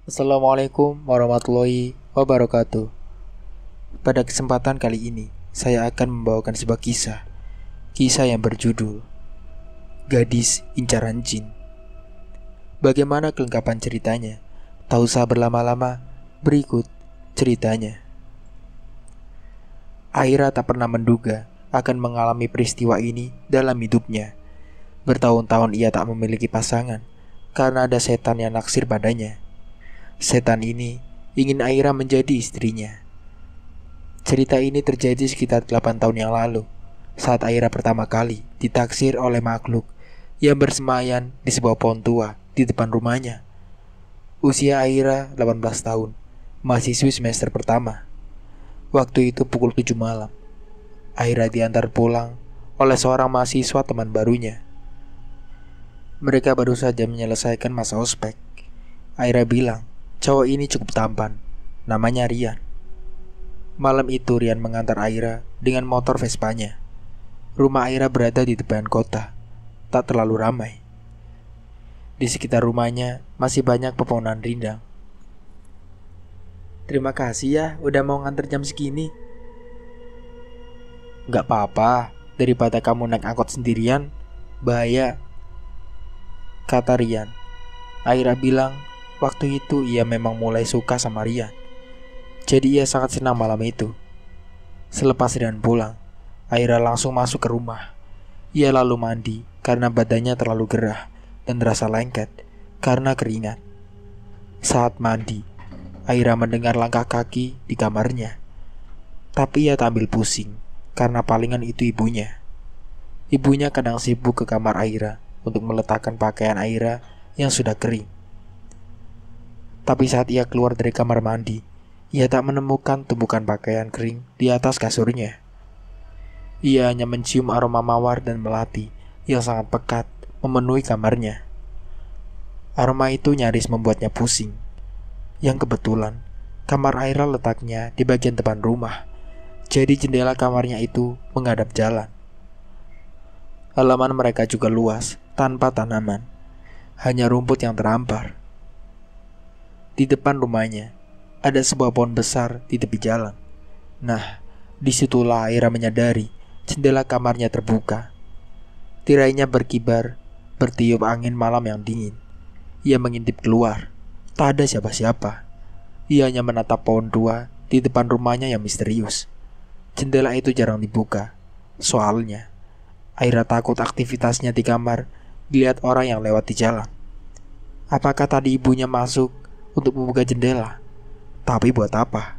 Assalamualaikum warahmatullahi wabarakatuh. Pada kesempatan kali ini, saya akan membawakan sebuah kisah. Kisah yang berjudul Gadis Incaran Jin. Bagaimana kelengkapan ceritanya? Tak usah berlama-lama, berikut ceritanya. Aira tak pernah menduga akan mengalami peristiwa ini dalam hidupnya. Bertahun-tahun ia tak memiliki pasangan karena ada setan yang naksir padanya. Setan ini ingin Aira menjadi istrinya. Cerita ini terjadi sekitar 8 tahun yang lalu, saat Aira pertama kali ditaksir oleh makhluk yang bersemayan di sebuah pohon tua di depan rumahnya. Usia Aira 18 tahun, mahasiswi semester pertama. Waktu itu pukul 7 malam. Aira diantar pulang oleh seorang mahasiswa teman barunya. Mereka baru saja menyelesaikan masa ospek. Aira bilang, cowok ini cukup tampan, namanya Rian. Malam itu Rian mengantar Aira dengan motor Vespanya. Rumah Aira berada di tepian kota, tak terlalu ramai. Di sekitar rumahnya masih banyak pepohonan rindang. Terima kasih ya udah mau nganter jam segini. Gak apa-apa, daripada kamu naik angkot sendirian, bahaya, kata Rian. Aira bilang waktu itu ia memang mulai suka sama Rian. Jadi ia sangat senang malam itu. Selepas Rian pulang, Aira langsung masuk ke rumah. Ia lalu mandi karena badannya terlalu gerah dan terasa lengket karena keringat. Saat mandi, Aira mendengar langkah kaki di kamarnya. Tapi ia tak ambil pusing karena palingan itu ibunya. Ibunya kadang sibuk ke kamar Aira untuk meletakkan pakaian Aira yang sudah kering. Tapi saat ia keluar dari kamar mandi, ia tak menemukan tumpukan pakaian kering di atas kasurnya. Ia hanya mencium aroma mawar dan melati yang sangat pekat memenuhi kamarnya. Aroma itu nyaris membuatnya pusing. Yang kebetulan, kamar Aira letaknya di bagian depan rumah. Jadi jendela kamarnya itu menghadap jalan. Halaman mereka juga luas, tanpa tanaman. Hanya rumput yang terampar. Di depan rumahnya ada sebuah pohon besar di tepi jalan. Nah, disitulah Aira menyadari jendela kamarnya terbuka. Tirainya berkibar, bertiup angin malam yang dingin. Ia mengintip keluar. Tak ada siapa-siapa. Ia hanya menatap pohon tua di depan rumahnya yang misterius. Jendela itu jarang dibuka. Soalnya, Aira takut aktivitasnya di kamar dilihat orang yang lewat di jalan. Apakah tadi ibunya masuk untuk membuka jendela? Tapi buat apa?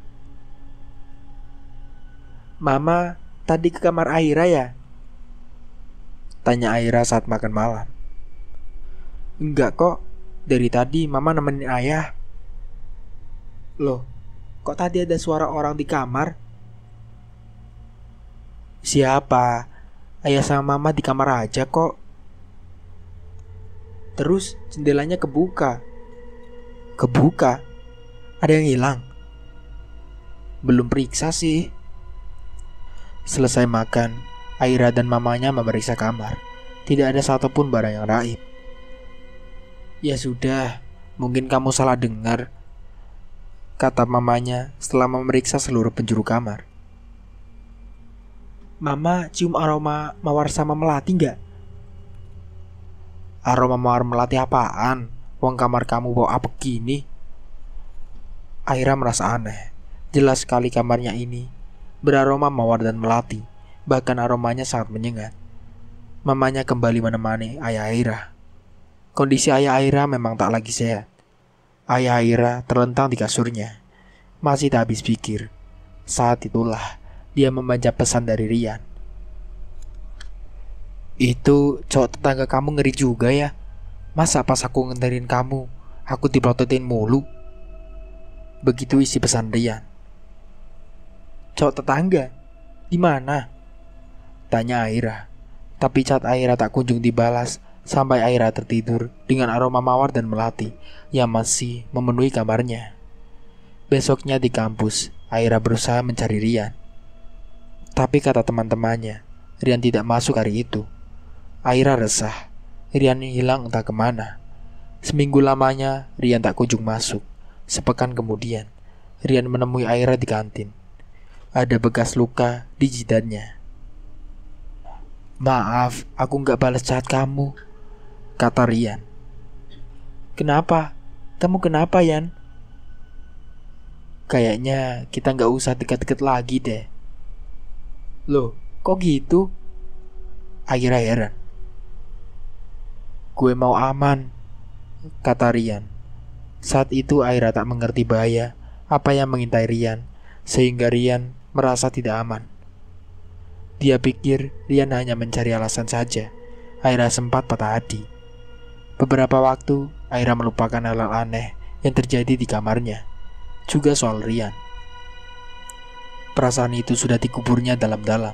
Mama tadi ke kamar Aira ya? Tanya Aira saat makan malam. Enggak kok, dari tadi mama nemenin ayah. Loh, kok tadi ada suara orang di kamar? Siapa? Ayah sama mama di kamar aja kok. Terus jendelanya kebuka. Kebuka? Ada yang hilang? Belum periksa sih. Selesai makan, Aira dan mamanya memeriksa kamar. Tidak ada satupun barang yang raib. Ya sudah, mungkin kamu salah dengar, kata mamanya setelah memeriksa seluruh penjuru kamar. Mama cium aroma mawar sama melati gak? Aroma mawar melati apaan? Wong kamar kamu bau apa gini? Aira merasa aneh. Jelas sekali kamarnya ini beraroma mawar dan melati. Bahkan aromanya sangat menyengat. Mamanya kembali menemani ayah Aira. Kondisi ayah Aira memang tak lagi sehat. Ayah Aira terlentang di kasurnya. Masih tak habis pikir. Saat itulah dia membaca pesan dari Rian. Itu cowok tetangga kamu ngeri juga ya. Masa pas aku ngenterin kamu, aku diplototin mulu? Begitu isi pesan Rian. Cowok tetangga? Di mana? Tanya Aira. Tapi chat Aira tak kunjung dibalas sampai Aira tertidur dengan aroma mawar dan melati yang masih memenuhi kamarnya. Besoknya di kampus, Aira berusaha mencari Rian. Tapi kata teman-temannya, Rian tidak masuk hari itu. Aira resah. Rian hilang entah kemana. Seminggu lamanya Rian tak kunjung masuk. Sepekan kemudian, Rian menemui Aira di kantin. Ada bekas luka di jidatnya. "Maaf, aku gak balas chat kamu," kata Rian. "Kenapa? Kamu kenapa, Yan?" "Kayaknya kita gak usah deket-deket lagi deh." "Loh, kok gitu?" Aira heran. "Gue mau aman," kata Rian. Saat itu Aira tak mengerti bahaya apa yang mengintai Rian, sehingga Rian merasa tidak aman. Dia pikir Rian hanya mencari alasan saja. Aira sempat patah hati. Beberapa waktu Aira melupakan hal-hal aneh yang terjadi di kamarnya, juga soal Rian. Perasaan itu sudah dikuburnya dalam-dalam,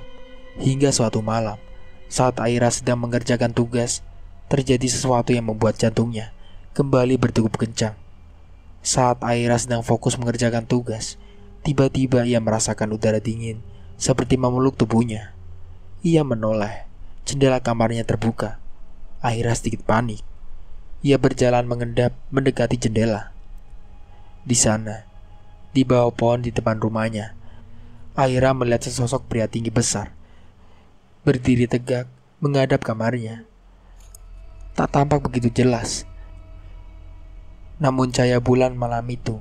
hingga suatu malam, saat Aira sedang mengerjakan tugas, terjadi sesuatu yang membuat jantungnya kembali berdegup kencang. Saat Aira sedang fokus mengerjakan tugas, tiba-tiba ia merasakan udara dingin seperti memeluk tubuhnya. Ia menoleh, jendela kamarnya terbuka. Aira sedikit panik. Ia berjalan mengendap mendekati jendela. Di sana, di bawah pohon di depan rumahnya, Aira melihat sesosok pria tinggi besar berdiri tegak menghadap kamarnya. Tak tampak begitu jelas, namun cahaya bulan malam itu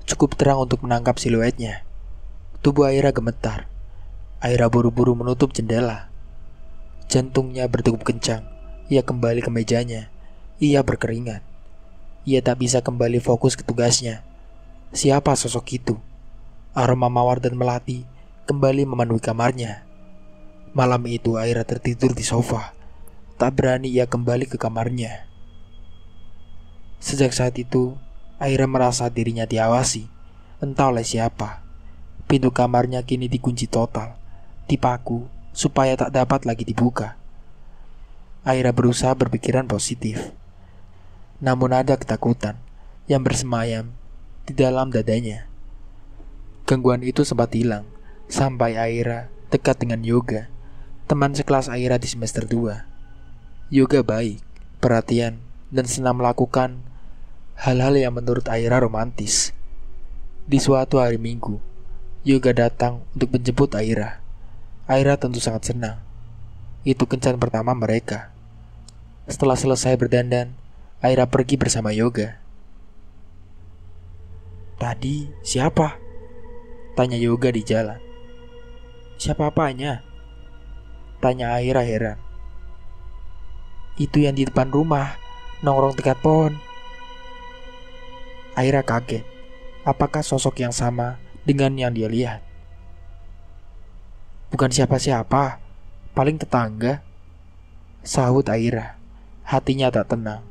cukup terang untuk menangkap siluetnya. Tubuh Aira gemetar. Aira buru-buru menutup jendela. Jantungnya berdegup kencang. Ia kembali ke mejanya. Ia berkeringat. Ia tak bisa kembali fokus ke tugasnya. Siapa sosok itu? Aroma mawar dan melati kembali memenuhi kamarnya. Malam itu Aira tertidur di sofa. Tak berani ia kembali ke kamarnya. Sejak saat itu, Aira merasa dirinya diawasi, entah oleh siapa. Pintu kamarnya kini dikunci total, dipaku supaya tak dapat lagi dibuka. Aira berusaha berpikiran positif, namun ada ketakutan yang bersemayam di dalam dadanya. Gangguan itu sempat hilang sampai Aira dekat dengan Yoga, teman sekelas Aira di semester 2. Yoga baik, perhatian, dan senang melakukan hal-hal yang menurut Aira romantis. Di suatu hari Minggu, Yoga datang untuk menjemput Aira. Aira tentu sangat senang. Itu kencan pertama mereka. Setelah selesai berdandan, Aira pergi bersama Yoga. "Tadi siapa?" tanya Yoga di jalan. "Siapa apanya?" tanya Aira heran. "Itu yang di depan rumah, nongkrong dekat pohon." Aira kaget. Apakah sosok yang sama dengan yang dia lihat? "Bukan siapa-siapa, paling tetangga," sahut Aira. Hatinya tak tenang.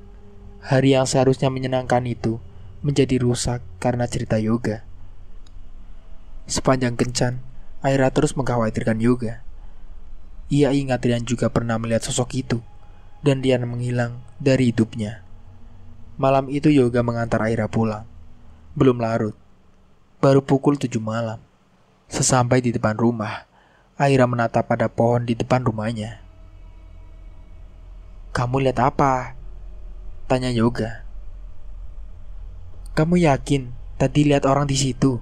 Hari yang seharusnya menyenangkan itu menjadi rusak karena cerita Yoga. Sepanjang kencan, Aira terus mengkhawatirkan Yoga. Ia ingat Rian juga pernah melihat sosok itu, dan Rian menghilang dari hidupnya. Malam itu Yoga mengantar Aira pulang. Belum larut, baru pukul 7 malam. Sesampai di depan rumah, Aira menatap pada pohon di depan rumahnya. "Kamu lihat apa?" tanya Yoga. "Kamu yakin tadi lihat orang di situ?"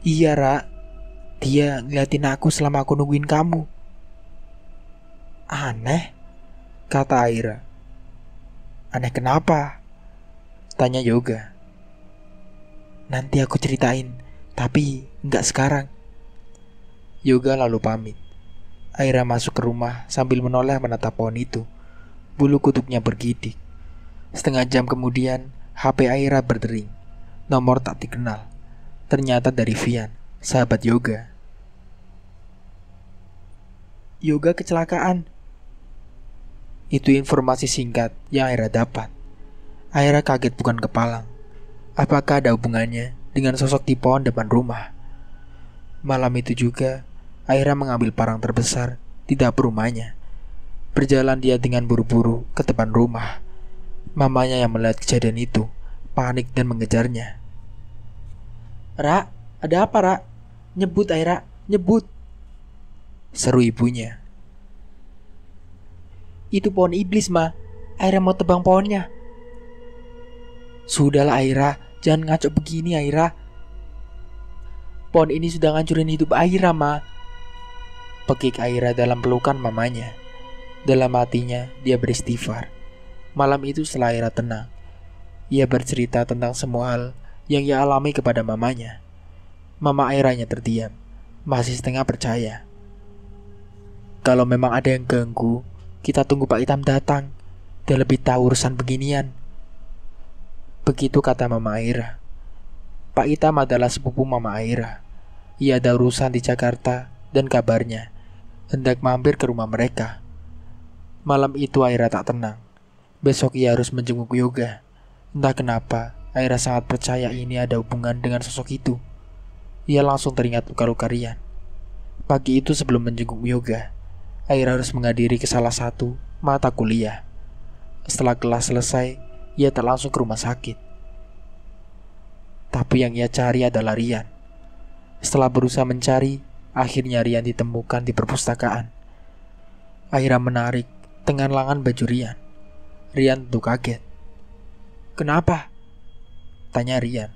"Iya, Ra. Dia ngeliatin aku selama aku nungguin kamu." "Aneh," kata Aira. "Aneh kenapa?" tanya Yoga. "Nanti aku ceritain, tapi nggak sekarang." Yoga lalu pamit. Aira masuk ke rumah sambil menoleh menatap pohon itu. Bulu kuduknya bergidik. Setengah jam kemudian, HP Aira berdering. Nomor tak dikenal. Ternyata dari Vian, sahabat Yoga. "Yoga kecelakaan." Itu informasi singkat yang Aira dapat. Aira kaget bukan kepalang. Apakah ada hubungannya dengan sosok di pohon depan rumah? Malam itu juga, Aira mengambil parang terbesar di dapur rumahnya. Berjalan dia dengan buru-buru ke depan rumah. Mamanya yang melihat kejadian itu panik dan mengejarnya. "Ra, ada apa, Ra? Nyebut Aira, nyebut!" seru ibunya. "Itu pohon iblis, Ma. Aira mau tebang pohonnya." Sudahlah Aira, jangan ngaco begini Aira. Pohon ini sudah ngancurin hidup Aira, Ma. Pekik Aira dalam pelukan mamanya. Dalam hatinya, dia beristighfar. Malam itu setelah Aira tenang, ia bercerita tentang semua hal yang ia alami kepada mamanya. Mama Airanya terdiam, masih setengah percaya. Kalau memang ada yang ganggu, kita tunggu Pak Itam datang. Dia lebih tahu urusan beginian. Begitu kata Mama Aira. Pak Itam adalah sepupu Mama Aira. Ia ada urusan di Jakarta dan kabarnya hendak mampir ke rumah mereka. Malam itu Aira tak tenang. Besok ia harus menjenguk Yoga. Entah kenapa, Aira sangat percaya ini ada hubungan dengan sosok itu. Ia langsung teringat luka-luka Rian. Pagi itu sebelum menjenguk Yoga, Aira harus menghadiri ke salah satu mata kuliah. Setelah kelas selesai, ia tak langsung ke rumah sakit. Tapi yang ia cari adalah Rian. Setelah berusaha mencari, akhirnya Rian ditemukan di perpustakaan. Aira menarik dengan lengan baju Rian. Rian tentu kaget. "Kenapa?" tanya Rian.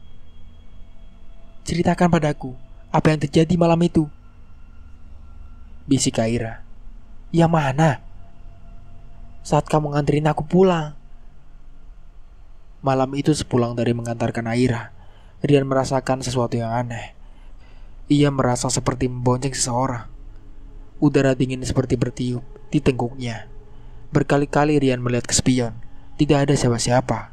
"Ceritakan padaku, apa yang terjadi malam itu?" bisik Aira. "Yang mana?" "Saat kamu nganterin aku pulang." Malam itu sepulang dari mengantarkan Aira, Rian merasakan sesuatu yang aneh. Ia merasa seperti membonceng seseorang. Udara dingin seperti bertiup di tengkuknya. Berkali-kali Rian melihat ke spion. Tidak ada siapa-siapa.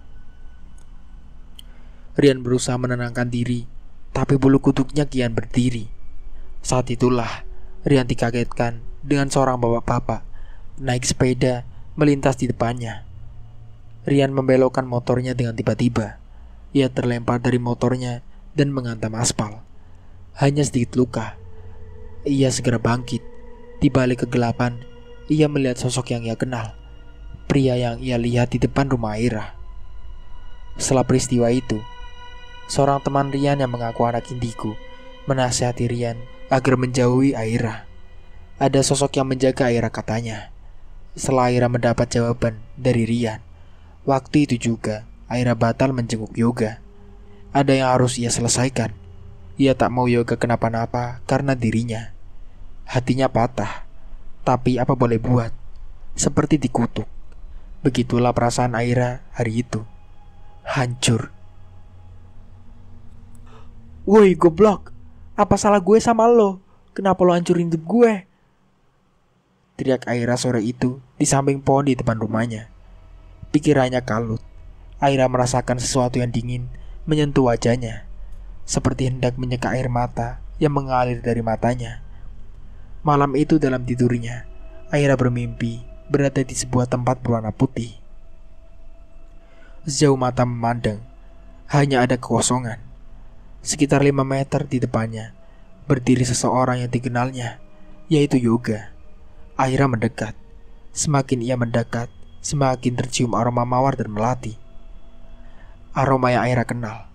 Rian berusaha menenangkan diri, tapi bulu kuduknya kian berdiri. Saat itulah Rian dikagetkan dengan seorang bapak-bapak naik sepeda melintas di depannya. Rian membelokkan motornya dengan tiba-tiba. Ia terlempar dari motornya dan menghantam aspal. Hanya sedikit luka. Ia segera bangkit. Di balik kegelapan, ia melihat sosok yang ia kenal. Pria yang ia lihat di depan rumah Aira. Setelah peristiwa itu, seorang teman Rian yang mengaku anak indigo menasihati Rian agar menjauhi Aira. Ada sosok yang menjaga Aira katanya. Setelah Aira mendapat jawaban dari Rian, waktu itu juga Aira batal menjenguk Yoga. Ada yang harus ia selesaikan. Ia tak mau Yoga kenapa-napa karena dirinya. Hatinya patah, tapi apa boleh buat? Seperti dikutuk. Begitulah perasaan Aira hari itu. Hancur. "Woi goblok, apa salah gue sama lo? Kenapa lo hancurin hidup gue?" teriak Aira sore itu di samping pohon di depan rumahnya. Pikirannya kalut. Aira merasakan sesuatu yang dingin menyentuh wajahnya, seperti hendak menyeka air mata yang mengalir dari matanya. Malam itu dalam tidurnya, Aira bermimpi berada di sebuah tempat berwarna putih. Sejauh mata memandang, hanya ada kekosongan. Sekitar 5 meter di depannya, berdiri seseorang yang dikenalnya, yaitu Yoga. Aira mendekat. Semakin ia mendekat, semakin tercium aroma mawar dan melati. Aroma yang Aira kenal.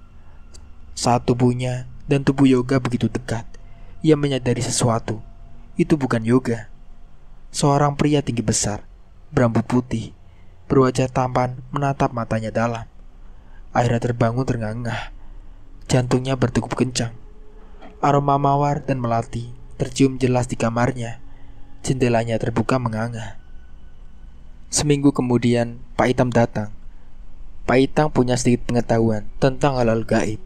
Saat tubuhnya dan tubuh Yoga begitu dekat, ia menyadari sesuatu. Itu bukan Yoga. Seorang pria tinggi besar, berambut putih, berwajah tampan menatap matanya dalam. Aira terbangun ternganga. Jantungnya berdegup kencang. Aroma mawar dan melati tercium jelas di kamarnya. Jendelanya terbuka menganga. Seminggu kemudian, Pak Itam datang. Pak Itam punya sedikit pengetahuan tentang hal-hal gaib.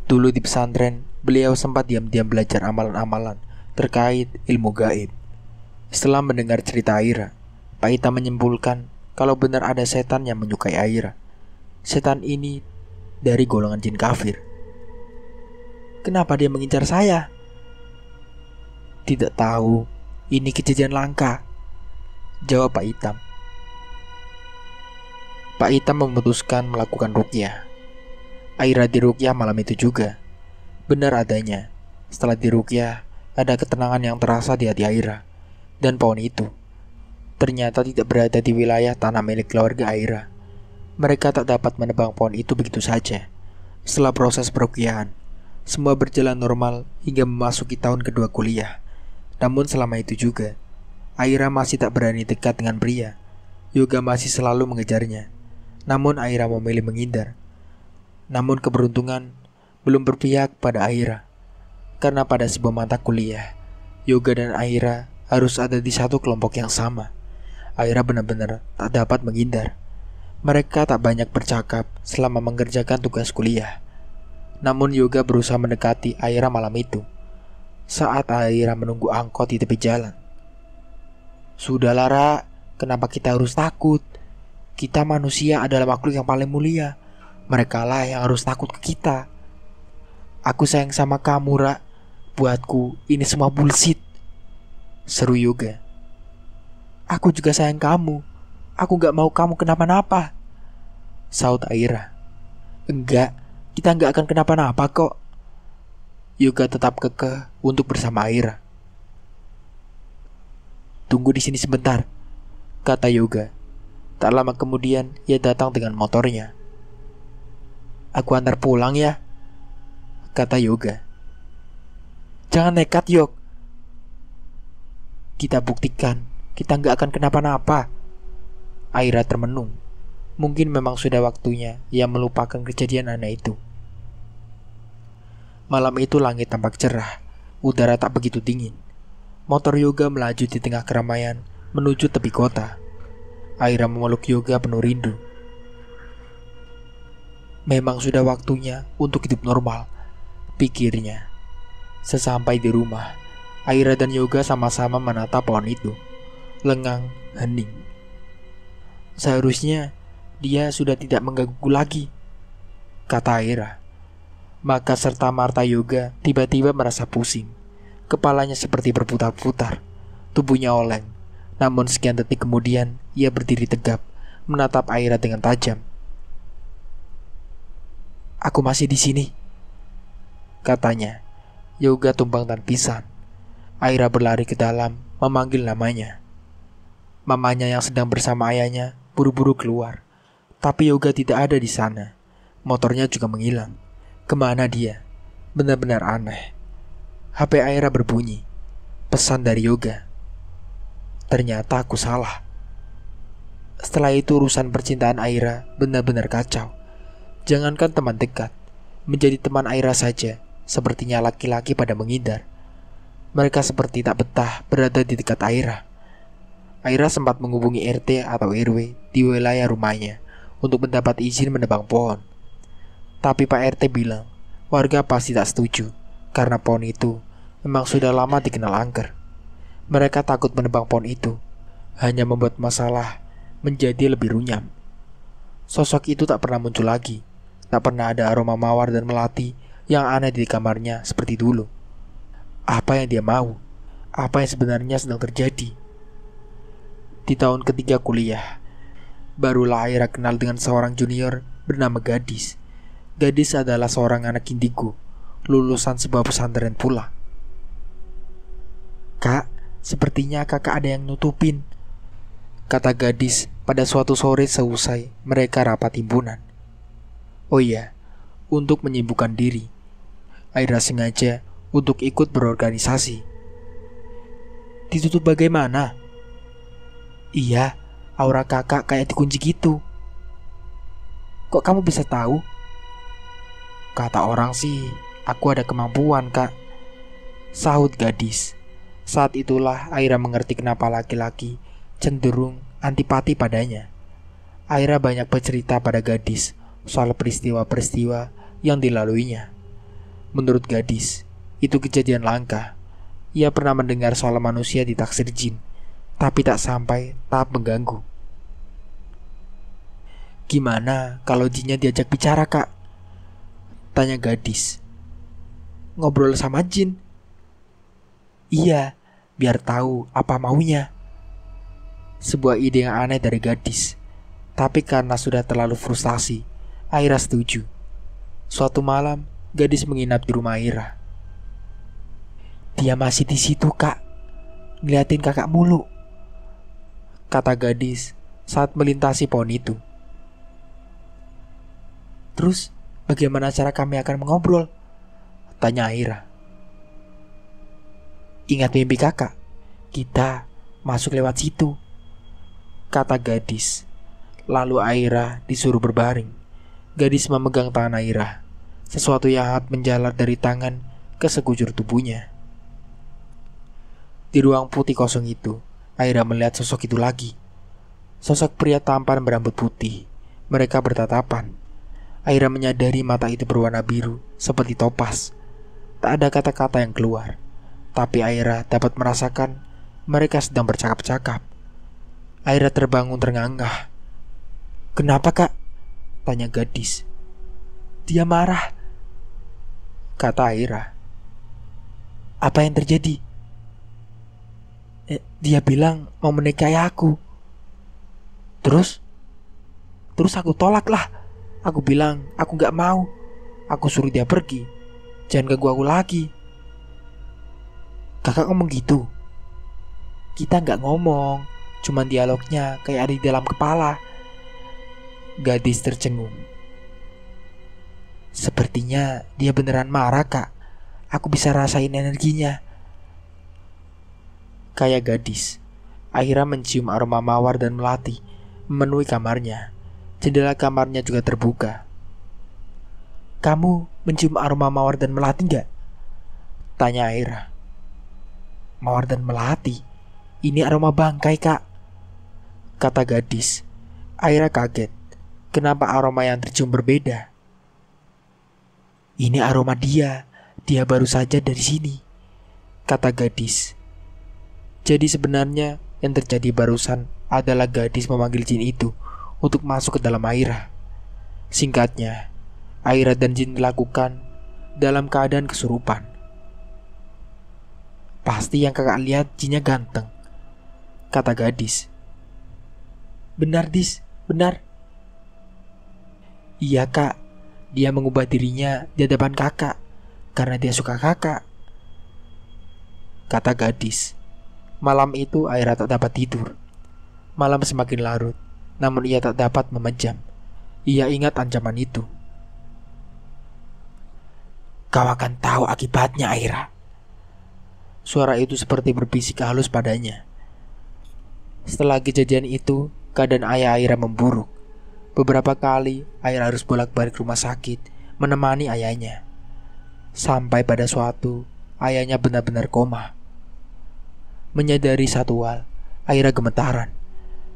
Dulu di pesantren, beliau sempat diam-diam belajar amalan-amalan terkait ilmu gaib. Setelah mendengar cerita Aira, Pak Itam menyimpulkan kalau benar ada setan yang menyukai Aira. Setan ini dari golongan jin kafir. "Kenapa dia mengincar saya?" "Tidak tahu, ini kejadian langka," jawab Pak Itam. Pak Itam memutuskan melakukan ruqyah. Aira diruqyah malam itu juga. Benar adanya, setelah diruqyah, ada ketenangan yang terasa di hati Aira. Dan pohon itu ternyata tidak berada di wilayah tanah milik keluarga Aira. Mereka tak dapat menebang pohon itu begitu saja. Setelah proses peruqyahan, semua berjalan normal hingga memasuki tahun kedua kuliah. Namun selama itu juga, Aira masih tak berani dekat dengan pria. Yoga masih selalu mengejarnya. Namun Aira memilih menghindar. Namun keberuntungan belum berpihak pada Aira. Karena pada sebuah mata kuliah, Yoga dan Aira harus ada di satu kelompok yang sama. Aira benar-benar tak dapat menghindar. Mereka tak banyak bercakap selama mengerjakan tugas kuliah. Namun Yoga berusaha mendekati Aira malam itu, saat Aira menunggu angkot di tepi jalan. "Sudah Lara, kenapa kita harus takut? Kita manusia adalah makhluk yang paling mulia. Mereka lah yang harus takut ke kita. Aku sayang sama kamu, Ra. Buatku ini semua bullshit," seru Yoga. "Aku juga sayang kamu. Aku gak mau kamu kenapa-napa," saut Aira. "Enggak, kita gak akan kenapa-napa kok." Yoga tetap kekeh untuk bersama Aira. "Tunggu di sini sebentar," kata Yoga. Tak lama kemudian ia datang dengan motornya. "Aku antar pulang ya," kata Yoga. "Jangan nekat, Yok. Kita buktikan kita gak akan kenapa-napa." Aira termenung. Mungkin memang sudah waktunya ia melupakan kejadian aneh itu. Malam itu langit tampak cerah, udara tak begitu dingin. Motor Yoga melaju di tengah keramaian menuju tepi kota. Aira memeluk Yoga penuh rindu. Memang sudah waktunya untuk hidup normal, pikirnya. Sesampai di rumah, Aira dan Yoga sama-sama menatap pohon itu, lengang, hening. "Seharusnya dia sudah tidak mengganggu lagi," kata Aira. Maka serta Marta Yoga tiba-tiba merasa pusing. Kepalanya seperti berputar-putar, tubuhnya oleng. Namun sekian detik kemudian ia berdiri tegap, menatap Aira dengan tajam. "Aku masih di sini," katanya. Yoga tumbang dan pingsan. Aira berlari ke dalam, memanggil namanya. Mamanya yang sedang bersama ayahnya buru-buru keluar, tapi Yoga tidak ada di sana. Motornya juga menghilang. Kemana dia? Benar-benar aneh. HP Aira berbunyi. Pesan dari Yoga. Ternyata aku salah. Setelah itu urusan percintaan Aira benar-benar kacau. Jangankan teman dekat, menjadi teman Aira saja sepertinya laki-laki pada menghindar. Mereka seperti tak betah berada di dekat Aira. Aira sempat menghubungi RT atau RW di wilayah rumahnya untuk mendapat izin menebang pohon. Tapi Pak RT bilang warga pasti tak setuju karena pohon itu memang sudah lama dikenal angker. Mereka takut menebang pohon itu hanya membuat masalah menjadi lebih runyam. Sosok itu tak pernah muncul lagi. Tak pernah ada aroma mawar dan melati yang aneh di kamarnya seperti dulu. Apa yang dia mau? Apa yang sebenarnya sedang terjadi? Di tahun ketiga kuliah, barulah Aira kenal dengan seorang junior bernama Gadis. Gadis adalah seorang anak indigo, lulusan sebuah pesantren pula. "Kak, sepertinya kakak ada yang nutupin," kata Gadis pada suatu sore seusai mereka rapat himpunan. "Oh iya, untuk menyibukkan diri, Aira sengaja untuk ikut berorganisasi." "Ditutup bagaimana?" "Iya, aura kakak kayak dikunci gitu." "Kok kamu bisa tahu?" "Kata orang sih, aku ada kemampuan, Kak," sahut Gadis. Saat itulah Aira mengerti kenapa laki-laki cenderung antipati padanya. Aira banyak bercerita pada Gadis soal peristiwa-peristiwa yang dilaluinya. Menurut Gadis, itu kejadian langka. Ia pernah mendengar soal manusia ditaksir jin, tapi tak sampai tahap mengganggu. "Gimana kalau jinnya diajak bicara, Kak?" tanya Gadis. "Ngobrol sama jin?" "Iya, biar tahu apa maunya." Sebuah ide yang aneh dari Gadis. Tapi karena sudah terlalu frustasi, Aira setuju. Suatu malam, Gadis menginap di rumah Aira. "Dia masih di situ, Kak. Ngeliatin kakak mulu," kata Gadis saat melintasi pohon itu. "Terus bagaimana cara kami akan mengobrol?" tanya Aira. "Ingat mimpi kakak, kita masuk lewat situ," kata Gadis. Lalu Aira disuruh berbaring. Gadis memegang tangan Aira. Sesuatu yang hangat menjalar dari tangan ke sekujur tubuhnya. Di ruang putih kosong itu, Aira melihat sosok itu lagi. Sosok pria tampan berambut putih. Mereka bertatapan. Aira menyadari mata itu berwarna biru, seperti topas. Tak ada kata-kata yang keluar, tapi Aira dapat merasakan mereka sedang bercakap-cakap. Aira terbangun terngangah. "Kenapa, Kak?" tanya gadis. "Dia marah," kata Aira. "Apa yang terjadi?" "Dia bilang mau menikahi aku." Terus aku tolak lah. Aku bilang aku gak mau. Aku suruh dia pergi. Jangan ganggu aku lagi. "Kakak ngomong gitu?" "Kita gak ngomong, cuman dialognya kayak ada di dalam kepala." Gadis tercengung. "Sepertinya dia beneran marah, Kak. Aku bisa rasain energinya." Kayak gadis, Aira mencium aroma mawar dan melati memenuhi kamarnya. Jendela kamarnya juga terbuka. "Kamu mencium aroma mawar dan melati gak?" tanya Aira. "Mawar dan melati? Ini aroma bangkai, Kak," kata gadis. Aira kaget. Kenapa aroma yang tercium berbeda? "Ini aroma dia. Dia baru saja dari sini," kata gadis. Jadi sebenarnya yang terjadi barusan adalah gadis memanggil jin itu untuk masuk ke dalam Aira. Singkatnya, Aira dan jin dilakukan dalam keadaan kesurupan. "Pasti yang kakak lihat jinnya ganteng," kata gadis. "Benar, Dis, benar." "Iya, Kak. Dia mengubah dirinya di hadapan kakak karena dia suka kakak," kata gadis. Malam itu Aira tak dapat tidur. Malam semakin larut, namun ia tak dapat memejam. Ia ingat ancaman itu. "Kau akan tahu akibatnya, Aira." Suara itu seperti berbisik halus padanya. Setelah kejadian itu, keadaan ayah Aira memburuk. Beberapa kali Aira harus bolak-balik rumah sakit menemani ayahnya. Sampai pada suatu, ayahnya benar-benar koma. Menyadari satu hal, Aira gemetaran.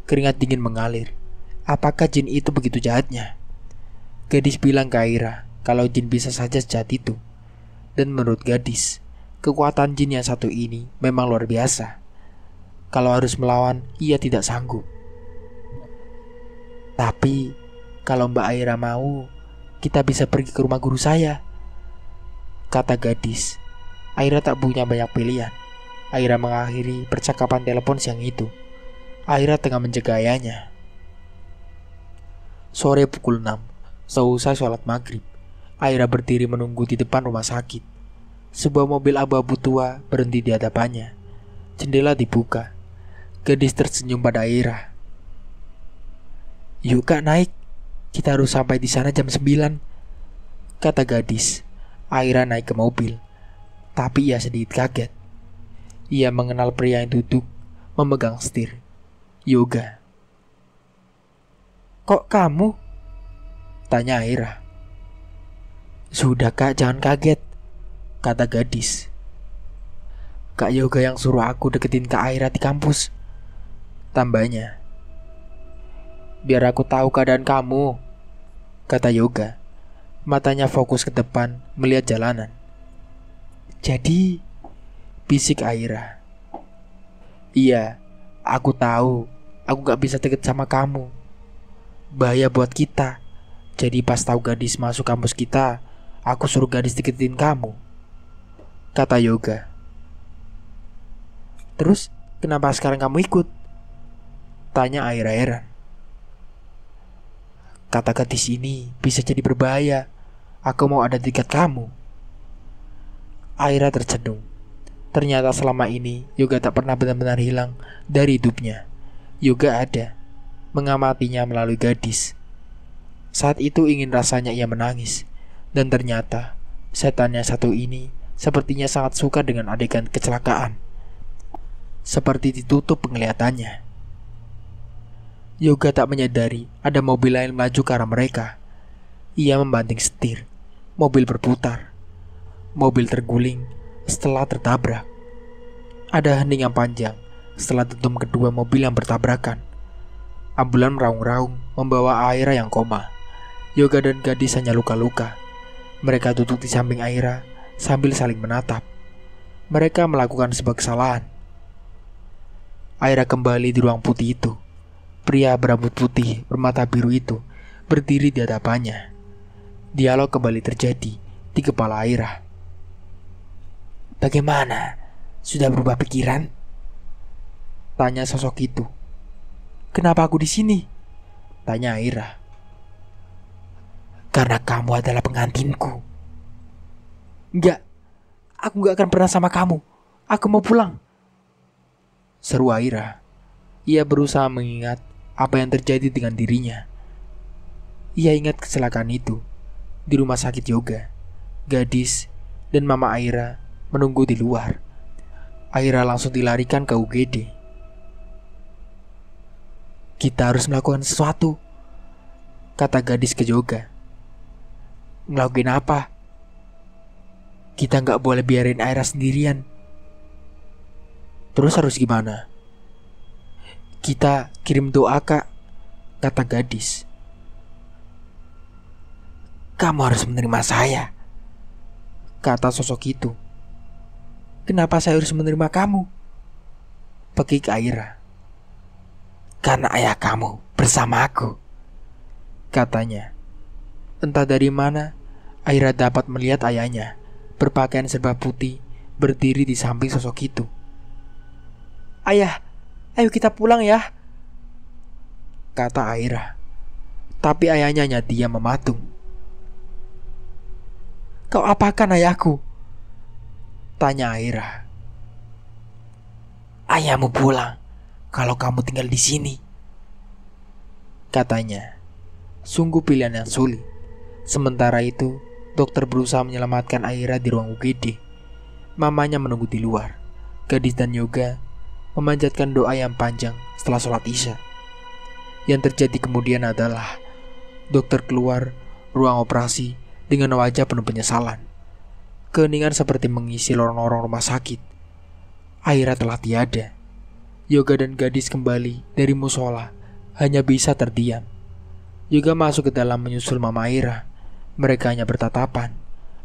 Keringat dingin mengalir. Apakah jin itu begitu jahatnya? Gadis bilang ke Aira kalau jin bisa saja sejahat itu. Dan menurut gadis, kekuatan jin yang satu ini memang luar biasa. Kalau harus melawan, ia tidak sanggup. "Tapi kalau Mbak Aira mau, kita bisa pergi ke rumah guru saya," kata gadis. Aira tak punya banyak pilihan. Aira mengakhiri percakapan telepon siang itu. Aira tengah menjaga ayahnya. Sore pukul 6, seusai sholat maghrib, Aira berdiri menunggu di depan rumah sakit. Sebuah mobil abu-abu tua berhenti di hadapannya. Jendela dibuka. Gadis tersenyum pada Aira. "Yuk, Kak, naik. Kita harus sampai di sana jam 9," kata gadis. Aira naik ke mobil, tapi ia sedikit kaget. Ia mengenal pria yang duduk memegang setir. Yoga. "Kok kamu?" tanya Aira. "Sudah, Kak, jangan kaget," kata gadis. "Kak Yoga yang suruh aku deketin Kak Aira di kampus," tambahnya. "Biar aku tahu keadaan kamu," kata Yoga. Matanya fokus ke depan melihat jalanan. "Jadi," bisik Aira. "Iya, aku tahu. Aku gak bisa deket sama kamu. Bahaya buat kita. Jadi pas tahu gadis masuk kampus kita, aku suruh gadis deketin kamu," kata Yoga. "Terus kenapa sekarang kamu ikut?" tanya Aira heran. "Kata gadis ini bisa jadi berbahaya. Aku mau ada di dekat kamu." Aira tercenung. Ternyata selama ini Yoga tak pernah benar-benar hilang dari hidupnya. Yoga ada, mengamatinya melalui gadis. Saat itu ingin rasanya ia menangis. Dan ternyata setan yang satu ini sepertinya sangat suka dengan adegan kecelakaan. Seperti ditutup penglihatannya. Yoga tak menyadari ada mobil lain melaju ke arah mereka. Ia membanting setir. Mobil berputar. Mobil terguling setelah tertabrak. Ada hening yang panjang setelah dentum kedua mobil yang bertabrakan. Ambulan meraung-raung membawa Aira yang koma. Yoga dan gadis hanya luka-luka. Mereka duduk di samping Aira sambil saling menatap. Mereka melakukan sebuah kesalahan. Aira kembali di ruang putih itu. Pria berambut putih bermata biru itu berdiri di hadapannya. Dialog kembali terjadi di kepala Aira. Bagaimana? Sudah berubah pikiran? Tanya sosok itu. Kenapa aku di sini? Tanya Aira. Karena kamu adalah pengantinku. Enggak, aku gak akan pernah sama kamu. Aku mau pulang. Seru Aira. Ia berusaha mengingat apa yang terjadi dengan dirinya. Ia ingat kecelakaan itu di rumah sakit Yoga. Gadis dan mama Aira menunggu di luar. Aira langsung dilarikan ke UGD. Kita harus melakukan sesuatu, kata gadis ke Yoga. Ngelakuin apa? Kita gak boleh biarin Aira sendirian. Terus harus gimana? Kita kirim doa, Kak, kata gadis. Kamu harus menerima saya, kata sosok itu. Kenapa saya harus menerima kamu? Pekik Aira. Karena ayah kamu bersama aku, katanya. Entah dari mana Aira dapat melihat ayahnya berpakaian serba putih berdiri di samping sosok itu. Ayah, ayo kita pulang ya, kata Aira. Tapi ayahnya hanya diam mematung. Kau apakan ayahku? Tanya Aira. Ayahmu pulang kalau kamu tinggal di sini, katanya. Sungguh pilihan yang sulit. Sementara itu, dokter berusaha menyelamatkan Aira di ruang UGD. Mamanya menunggu di luar. Gadis dan Yoga memanjatkan doa yang panjang setelah sholat Isya. Yang terjadi kemudian adalah dokter keluar ruang operasi dengan wajah penuh penyesalan. Keheningan seperti mengisi lorong-lorong rumah sakit. Aira telah tiada. Yoga dan gadis kembali dari musola hanya bisa terdiam. Yoga masuk ke dalam menyusul mama Aira. Mereka hanya bertatapan.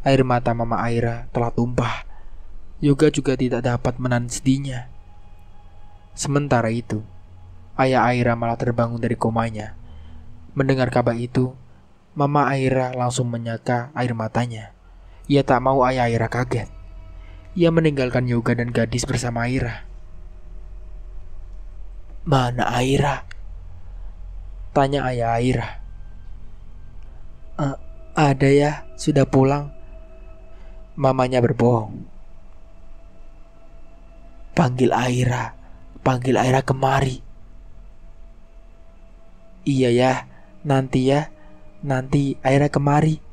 Air mata mama Aira telah tumpah. Yoga juga tidak dapat menahan sedihnya. Sementara itu, ayah Aira malah terbangun dari komanya. Mendengar kabar itu, mama Aira langsung menyeka air matanya. Ia tak mau ayah Aira kaget. Ia meninggalkan Yoga dan gadis bersama Aira. Mana Aira? Tanya ayah Aira. Ada ya, sudah pulang. Mamanya berbohong. Panggil Aira kemari. Iya ya, nanti Aira kemari.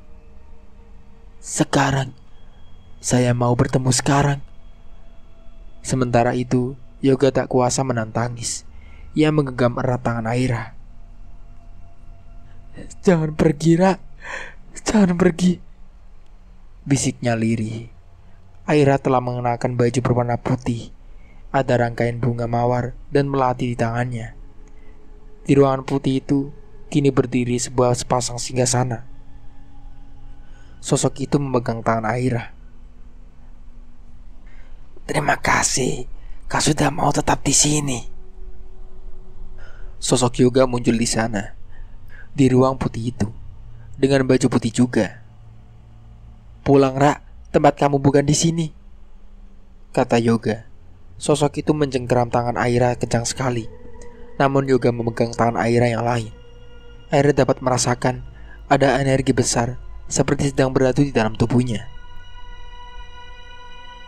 Sekarang, saya mau bertemu sekarang. Sementara itu, Yoga tak kuasa menahan tangis. Ia menggenggam erat tangan Aira. Jangan pergi, Ra. Jangan pergi, bisiknya lirih. Aira telah mengenakan baju berwarna putih. Ada rangkaian bunga mawar dan melati di tangannya. Di ruangan putih itu, kini berdiri sebuah sepasang singgasana. Sosok itu memegang tangan Aira. Terima kasih, kau sudah mau tetap di sini. Sosok Yoga muncul di sana, di ruang putih itu, dengan baju putih juga. Pulang, Ra, tempat kamu bukan di sini, kata Yoga. Sosok itu mencengkeram tangan Aira kencang sekali. Namun Yoga memegang tangan Aira yang lain. Aira dapat merasakan ada energi besar seperti sedang beradu di dalam tubuhnya.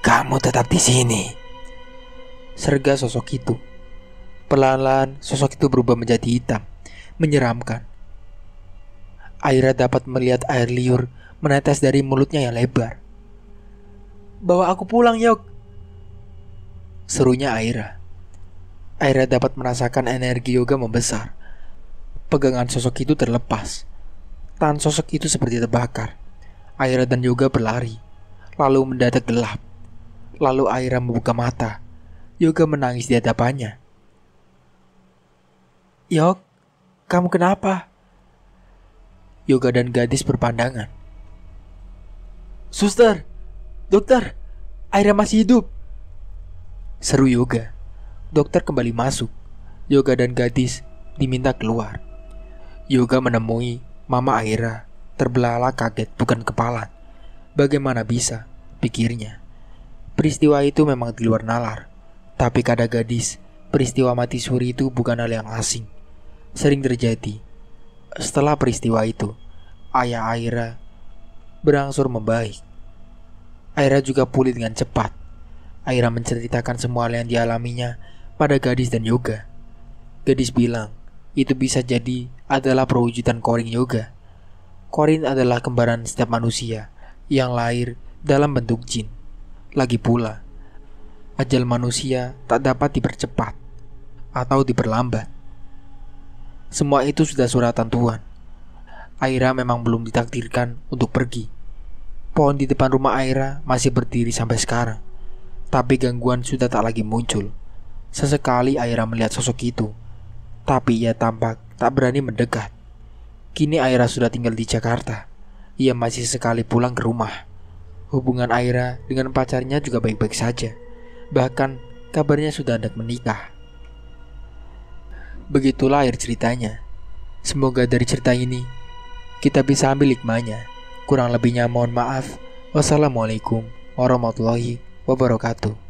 Kamu tetap di sini, serga sosok itu. Perlahan-lahan sosok itu berubah menjadi hitam, menyeramkan. Aira dapat melihat air liur menetes dari mulutnya yang lebar. Bawa aku pulang, Yok, serunya Aira. Aira dapat merasakan energi Yoga membesar. Pegangan sosok itu terlepas. Tahan sosok itu seperti terbakar. Aira dan Yoga berlari. Lalu mendadak gelap. Lalu Aira membuka mata. Yoga menangis di hadapannya. "Yok, kamu kenapa?" Yoga dan gadis berpandangan. "Suster, dokter, Aira masih hidup," seru Yoga. Dokter kembali masuk. Yoga dan gadis diminta keluar. Yoga menemui Mama Aira, terbelalak kaget bukan kepala. Bagaimana bisa, pikirnya. Peristiwa itu memang di luar nalar. Tapi kata gadis, peristiwa mati suri itu bukan hal yang asing. Sering terjadi. Setelah peristiwa itu, ayah Aira berangsur membaik. Aira juga pulih dengan cepat. Aira menceritakan semua hal yang dialaminya pada gadis dan Yoga. Gadis bilang, itu bisa jadi adalah perwujudan Qorin Yoga. Qorin adalah kembaran setiap manusia yang lahir dalam bentuk jin. Lagi pula, ajal manusia tak dapat dipercepat atau diperlambat. Semua itu sudah suratan Tuhan. Aira memang belum ditakdirkan untuk pergi. Pohon di depan rumah Aira masih berdiri sampai sekarang. Tapi gangguan sudah tak lagi muncul. Sesekali Aira melihat sosok itu, tapi ia tampak tak berani mendekat. Kini Aira sudah tinggal di Jakarta. Ia masih sekali pulang ke rumah. Hubungan Aira dengan pacarnya juga baik-baik saja. Bahkan kabarnya sudah hendak menikah. Begitulah akhir ceritanya. Semoga dari cerita ini kita bisa ambil hikmahnya. Kurang lebihnya mohon maaf. Wassalamualaikum warahmatullahi wabarakatuh.